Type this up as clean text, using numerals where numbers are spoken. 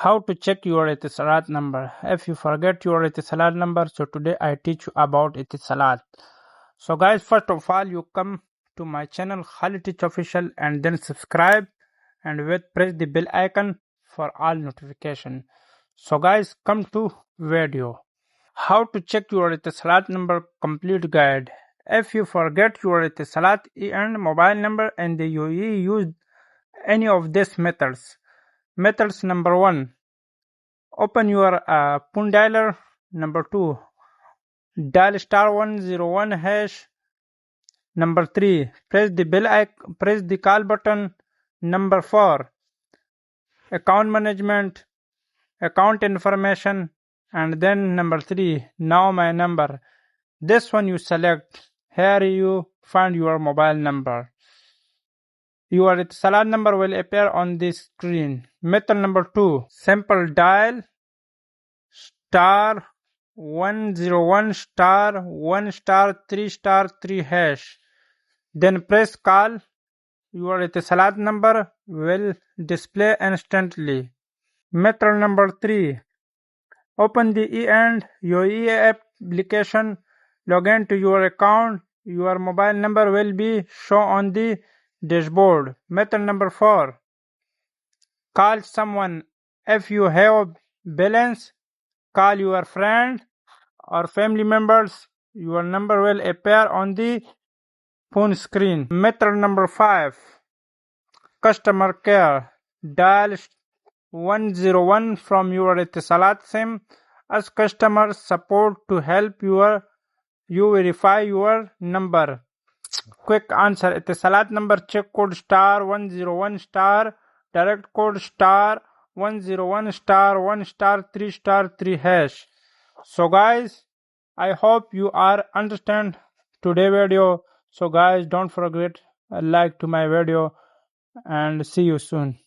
How to check your Etisalat number. If you forget your Etisalat number, so today I teach you about Etisalat. So guys, first of all, you come to my channel Khalid Teach Official and then subscribe and press the bell icon for all notification. So guys, come to video. How to check your Etisalat number complete guide. If you forget your Etisalat and mobile number and the UAE use any of these methods. Methods number 1. Open your phone dialer. Number 2. Dial star 101 hash. Number 3. Press the call button. Number 4. Account management, account information, and then number 3. Now my number. This one you select. Here you find your mobile number. Your Etisalat number will appear on the screen. Method number 2. Simple dial star 101 star 1 star 3 star 3 hash. Then press call. Your Etisalat number will display instantly. Method number 3. Open the UAE application. Log in to your account. Your mobile number will be shown on the dashboard. Method number 4. Call someone. If you have balance, call your friend or family members. Your number will appear on the phone screen. Method number 5. Customer care. Dial 101 from your Etisalat SIM. Ask customer support to help you verify your number. Quick answer. Etisalat number check code star 101 star. Direct code star 101 star 1 star 3 star 3 hash. So guys, I hope you are understand today video. So guys, don't forget like to my video and see you soon.